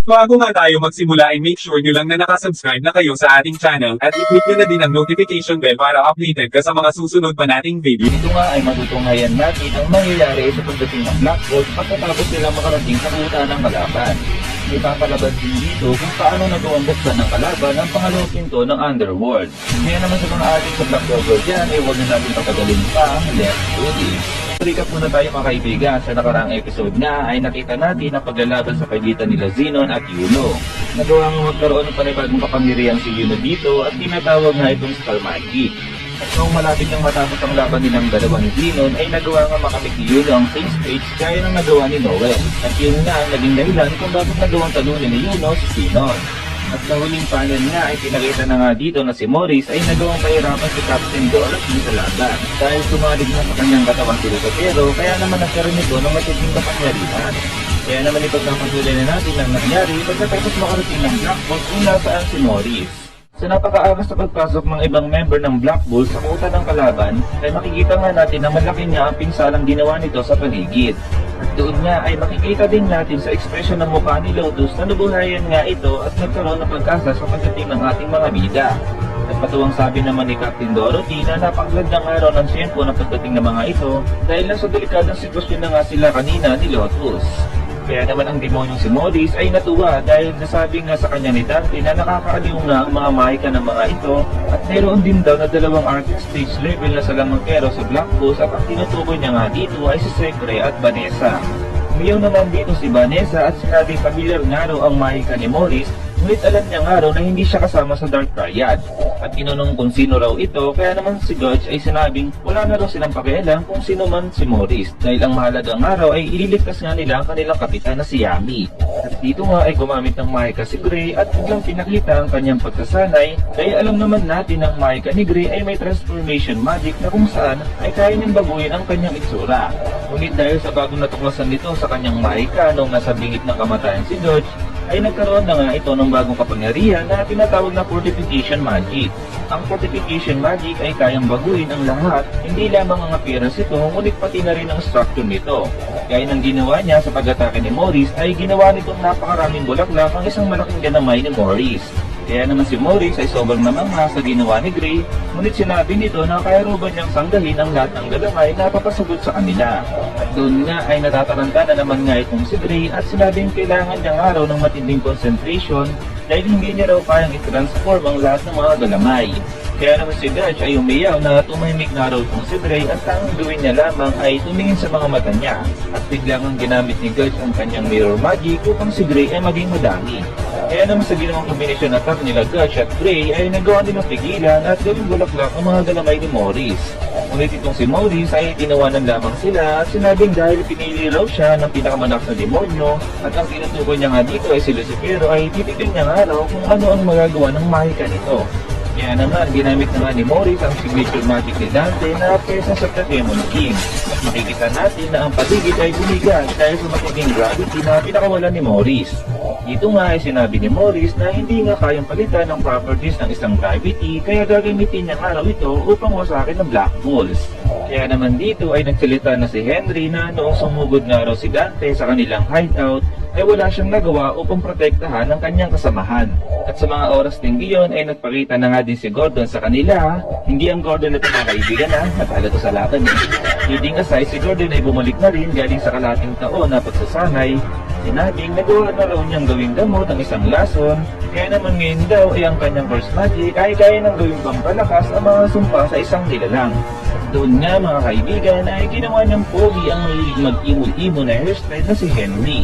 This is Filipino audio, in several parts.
Bago nga tayo magsimula ay make sure nyo lang na nakasubscribe na kayo sa ating channel at i-click nyo na din ang notification bell para updated ka sa mga susunod pa nating video. Ito nga ay matutunghayan natin ang mangyayari sa pagdating ng Black Bolt pagkatapos nila makarating sa kuta ng kalaban. Ipapalabas din dito kung paano nagawang buksan ng kalaban ang pangalawang pinto ng Underworld. Kaya naman sa mga ating sa Black Bolt dyan ay huwag na natin patagalin pa ang Let's Do This. Recap muna tayo mga kaibigan. Sa nakaraang episode na ay nakita natin ang paglalaban sa pagitan nila Zenon at Yuno. Nagawa nga magkaroon ng panibagong kapangyarihan si Yuno dito at tinatawag nga itong Skull Magic. At nung malapit nang matapos ang laban nilang dalawa ni Zenon ay nagawa nga makamit ni Yuno ang same stage gaya ng nagawa ni Noel. At yun nga ang naging dahilan kung bakit nagawang talunin ni Yuno si Zenon. At sa huling panel nga ay pinakita na nga dito na si Morris ay nagawang pahirapan si Captain Dorothy sa laban. Dahil sumalig na sa kanyang katawan si Lucero, kaya naman nagkaroon ito ng matinding kapangyarihan. Kaya naman ipagpapatuloy na natin ang nangyari pagkatapos makarating ng Black Bolt kung nasaan si Morris. Sa napakaagas na pagpasok ng ibang member ng Black Bolt sa kuta ng kalaban, ay makikita nga natin na malaki niya ang pinsalang ginawa nito sa paligid. At doon nga ay makikita din natin sa ekspresyon ng mukha ni Lotus na nabuhayan nga ito at nagkaroon ng pag-asa sa pagdating ng ating mga bida. At patuwang sabi naman ni Captain Dorothy na napakagandang araw ng siyempo ng pagdating ng mga ito dahil nasa delikadong sitwasyon na nga sila kanina ni Lotus. Kaya naman ang demonyong si Morris ay natuwa dahil nasabi nga sa kanya ni Dante na nakakaaliw nga ang mga mahika ng mga ito at mayroon din daw na dalawang artist stage level na salamangkero sa Black Bolt at ang tinutukoy niya nga dito ay si Secre at Vanessa. Umiyaw naman dito si Vanessa at sinabing familiar nga raw ang mahika ni Morris, ngunit alam niya nga raw na hindi siya kasama sa Dark Triad. At tinanong kung sino raw ito, kaya naman si Gudge ay sinabing wala na raw silang pakialam kung sino man si Morris dahil ang mahalagang araw ay ililigtas nga nila ang kanilang kapitan na si Yami. At dito nga ay gumamit ng mahika si Gray at biglang pinakita ang kanyang pagkasanay dahil alam naman natin ang mahika ni Gray ay may transformation magic na kung saan ay kaya niyang baguhin ang kanyang itsura. Ngunit dahil sa bagong natuklasan nito sa kanyang mahika nung nasa bingit ng kamatayan si Gudge, ay nagkaroon na nga ito ng bagong kapangyarihan na tinatawag na Fortification Magic. Ang Fortification Magic ay kayang baguhin ang lahat, hindi lamang ang appearance ito, ngunit pati na rin ang structure nito. Kaya nang ginawa niya sa pag-atake ni Morris ay ginawa nitong napakaraming bulaklak ang isang malaking ganamay ni Morris. Kaya naman si Morris ay sobrang namangha sa ginawa ni Gray, ngunit sinabi nito na kaya raw ba niyang sanggahin ang lahat ng galamay na papasagot sa kanila. At doon nga ay natataranta na naman nga itong si Gray at sinabing kailangan niya nga raw ng matinding concentration dahil hindi niya raw kayang i-transform ang lahat ng mga galamay. Kaya naman si Gudge ay umiyaw na tumahimik na raw itong si Gray at tanging gawin niya lamang ay tumingin sa mga mata niya. At biglang ang ginamit ni Gudge ang kanyang mirror magic upang si Gray ay maging madami. Kaya naman sa ginawang kombinasyon attack nila Gudge at Gray ay nagawa nilang pigilan at gawing bulaklak ang mga galamay ni Morris. Ngunit itong si Morris ay tinawanan lamang sila at sinabing dahil pinili raw siya ng pinakamalakas na demonyo at ang tinutukoy niya nga dito ay si Lucifero ay titignan niya nga raw kung ano ang magagawa ng mahika nito. Kaya naman, ginamit na nga ni Morris ang signature magic ni Dante na pesa sa Demon King. At makikita natin na ang paligid ay bumigas dahil sa matinding gravity na pinakawalan ni Morris. Dito nga ay sinabi ni Morris na hindi nga kayang palitan ng properties ng isang gravity kaya gagamitin niya nga raw ito upang wasakin ng Black Balls. Kaya naman dito ay nagsalita na si Henry na noong sumugod nga raw si Dante sa kanilang hideout ay wala siyang nagawa upang protektahan ang kanyang kasamahan. At sa mga oras din iyon ay nagpakita na nga din si Gordon sa kanila. Hindi ang Gordon na ito mga kaibigan na natalo to sa laban niya. Leading aside, si Gordon ay bumalik na rin galing sa kalating taon na pagsasanay. Sinabing nagawa na raw niyang gawing gamot ang isang lason, kaya naman ngayon daw ay ang kanyang burst magic ay kaya nang gawing pampalakas ang mga sumpa sa isang nilalang. Doon nga mga kaibigan ay ginawa niyang pogi ang mahilig mag-imol-imol na hairstyle na si Henry.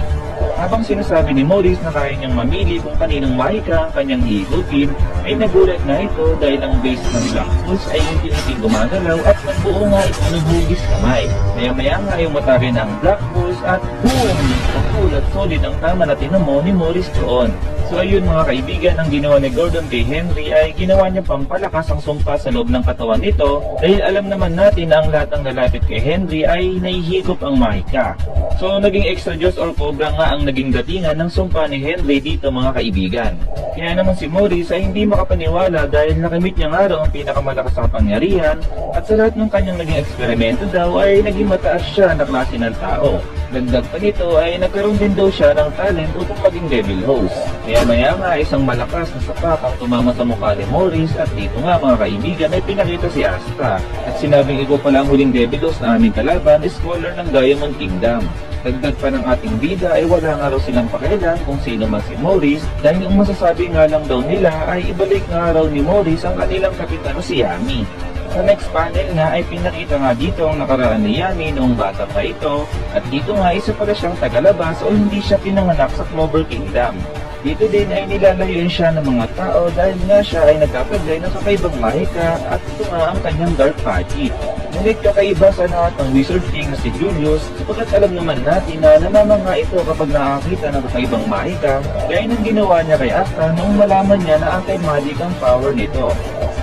Habang sinasabi ni Morris na kaya niyang mamili kung kaninong mahika ang kanyang hihigupin, ay nagulat na ito dahil ang base ng Black Bulls ay unti-unting gumagalaw at nagbuo nga ito ng hugis kamay. Maya-maya nga ay umatake ng Black Bulls at boom! Pakul at solid ang tama na tinamo ni Morris doon. So ayun mga kaibigan, ang ginawa ni Gordon kay Henry ay ginawa niya pampalakas ang sumpa sa loob ng katawan nito dahil alam naman natin na ang lahat ng lalapit kay Henry ay nahihigop ang mahika. So naging extra Diyos or Cobra nga ang naging datingan ng sumpa ni Henry dito mga kaibigan. Kaya naman si Morris ay hindi makapaniwala dahil nakamit niya nga raw ang pinakamalakas na kapangyarihan at sa lahat ng kanyang naging eksperimento daw ay naging mataas siya na klase ng tao. Dagdag pa nito ay nagkaroon din daw siya ng talent upang maging devil host. Maya nga isang malakas na sapak ang tumama sa mukha ni Morris at dito nga mga kaibigan ay pinakita si Asta. At sinabing ikaw pala ang huling devil host na aming kalaban, scholar ng Diamond Kingdom. Dagdag pa ng ating bida ay wala nga raw silang pakialam kung sino man si Morris dahil ang masasabi nga lang daw nila ay ibalik nga raw ni Morris ang kanilang kapitan na si Yami. Sa next panel nga ay pinakita nga dito ang nakaraan ni Yami noong bata pa ito at dito nga isa pala siyang tagalabas o hindi siya pinanganak sa Clover Kingdom. Dito din ay nilalayuan siya ng mga tao dahil nga siya ay nagkakagay ng kakaibang mahika at ito nga ang kanyang dark magic. Ngunit kakaiba sa lahat ng Wizard King na si Julius sapagkat alam naman natin na namamanga ito kapag nakakita ng kakaibang mahika gaya ng ginawa niya kay Asta noong malaman niya na anti-magic ang power nito.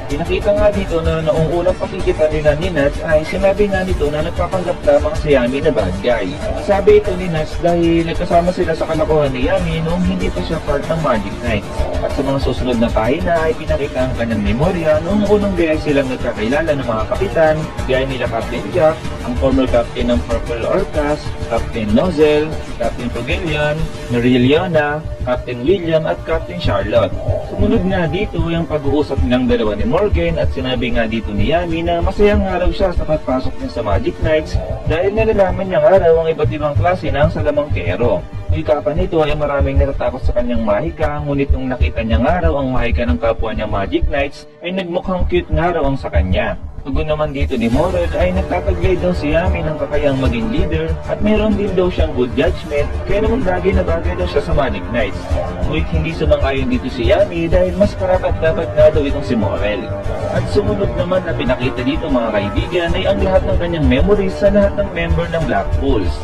Pinakita nga dito na noong unang pakikita nila ni Nuts ay sinabi nga nito na nagpapanggap lamang si Yami na bad guy. Sabi ito ni Nuts dahil nagkasama sila sa kalokohan ni Yami noong hindi pa siya part ng Magic Knights. At sa mga susunod na pahina ay pinakita ang kanyang memorya noong unang beses silang nagkakilala ng mga kapitan gaya nila Captain Jack, ang former captain ng Purple Orcas, Captain Nozzle, Captain Pugilion, Noriliona, Captain William at Captain Charlotte. Sumunod nga dito yung pag-uusap nilang dalawa ni Morgan at sinabi nga dito ni Yami na masayang araw siya sa pagpasok niya sa Magic Knights dahil nalalaman niya araw ang iba't ibang klase ng salamangkero. Ika pa nito ay maraming natatakot sa kanyang mahika, ngunit nung nakita niya araw ang mahika ng kapwa niya Magic Knights ay nagmukhang cute nga raw ang sa kanya. Tugon naman dito ni Morag ay nagtataglay daw si Yami ng kakayang maging leader at meron din daw siyang good judgment kaya naman bagay na bagay daw siya sa Magic Knights. Ngunit hindi sumang-ayon dito si Yami dahil mas karapat-dapat nga daw itong si Morel. At sumunod naman na pinakita dito mga kaibigan ay ang lahat ng kanyang memories sa lahat ng member ng Black Bulls.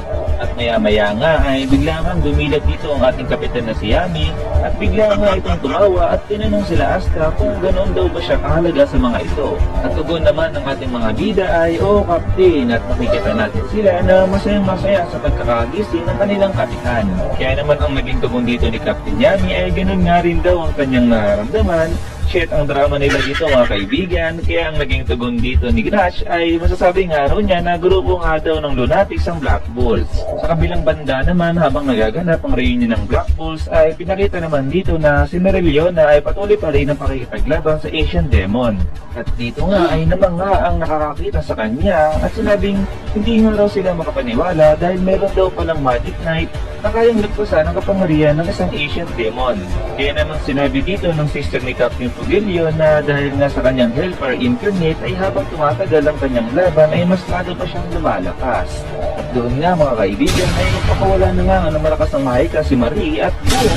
At maya-maya nga ay bigla nga dumilat dito ang ating kapitan na si Yami at bigla nga itong tumawa at tinanong sila Asta kung ganoon daw ba siya kahalaga sa mga ito. At tugon naman ng ating mga bida ay, "Oh Captain," at makikita natin sila na masayang-masaya sa pagkakagising ng kanilang kapitan. Kaya naman ang naging tugon dito ni Captain Yami ay ganoon nga rin daw ang kanyang nararamdaman. Shit ang drama nila dito mga kaibigan, kaya ang naging tugon dito ni Grudge ay masasabi nga raw niya na grupo nga daw ng Lunatics ang Black Bulls. Sa kabilang banda naman habang nagaganap ang reunion ng Black Bulls ay pinakita naman dito na si Meriliona ay patuloy pa rin ang pakikipaglaban sa Asian Demon. At dito nga ay namanga ang nakakakita sa kanya at sinabing hindi nga raw sila makapaniwala dahil meron daw palang Magic Knight na kayang lagpasan ang kapangyarihan ng isang Asian Demon. Kaya naman sinabi dito ng sister ni Captain Pugilio na dahil nga sa kanyang Hellfire Incarnate ay habang tumatagal ang kanyang laban ay mas lalo pa siyang lumalakas. At doon nga mga kaibigan ay nagpakawala na nga ng malakas ng mahika si Marie at boom!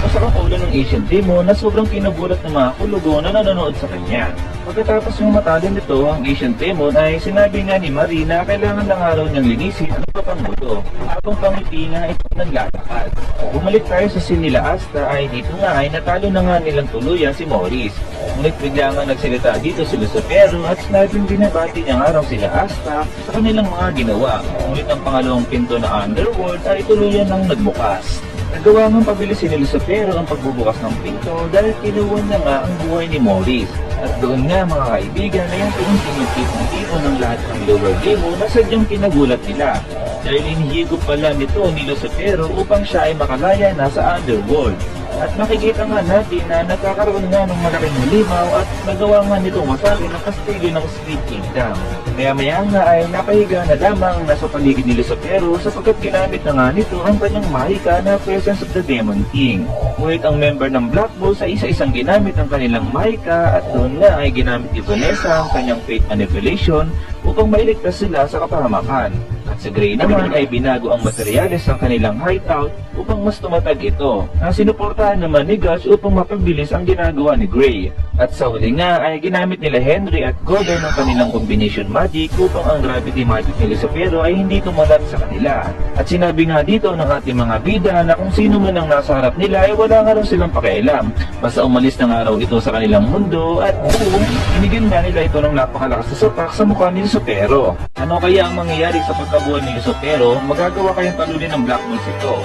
Pasakang ulo ng Asian Demon na sobrang kinugulat ng mga kulugo na nanonood sa kanya. Pagkatapos ng matalo nito ang Asian Demon ay sinabi nga ni Marie na kailangan lang araw niyang linisin ang papangulo habang pangiti nga ito naglalakad. Bumalik tayo sa scene nila Asta ay dito nga ay natalo na nga nilang tuluyan si Morris. Ngunit bigla nga nagsalita dito si Lucifero at sinabing binabati niya nga raw sila Asta sa kanilang mga ginawa. Ngunit ang pangalawang pinto na Underworld ay tuluyan ng nagbukas. Nagawa ng pabilisin ni Lucifero ang pagbubukas ng pinto dahil kinuha niya nga ang buhay ni Morris. At doon nga mga kaibigan ay ang pinuntingin ng tito ng lahat ng lower demo na sadyang kinagulat nila. Dahil inihigop pala nito ni Lucifero upang siya ay makalaya na sa Underworld. At makikita nga natin na nagkakaroon nga ng malaking limaw at nagawa nga nitong masali ng kastilyo ng Split Kingdom. Maya-maya nga ay napahiga na lamang nasa paligid ni Lucifero sapagkat ginamit na nga nito ang kanyang mahika na Presence of the Demon King. Ngunit ang member ng Black Bulls ay isa-isang ginamit ang kanilang mahika at doon nga ay ginamit ni Vanessa ang kanyang Fate Manipulation upang mailigtas sila sa kapahamakan. At sa Grey naman ay binago ang materyales ng kanilang hideout upang mas tumatag ito. Ang sinuportahan naman ni Gush upang mapabilis ang ginagawa ni Grey. At sa huli nga ay ginamit nila Henry at Gordon ang kanilang combination magic upang ang gravity magic ni Lucifero ay hindi tumalat sa kanila. At sinabi nga dito ng ating mga bida na kung sino man ang nasa harap nila ay wala nga raw silang pakialam. Basta umalis na nga raw ito sa kanilang mundo at boom, binigyan nga nila ito ng napakalakas na sapak sa mukha ni Lucifero. Ano kaya ang mangyayari sa pagkabuhay ni Lucifero? Magagawa kayang talunin ng Black Bulls ito.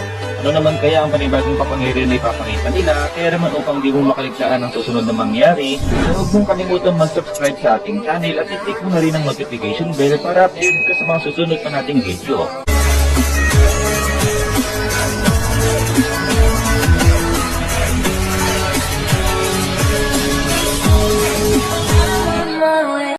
Ano naman kaya ang panibagong kapangyarihan na ipapakita nila? Kaya naman upang di mo makaligtaan ang susunod na mangyari, huwag mong kalimutan mag-subscribe sa ating channel at i-click mo na rin ang notification bell para update ka sa mga susunod pa nating video.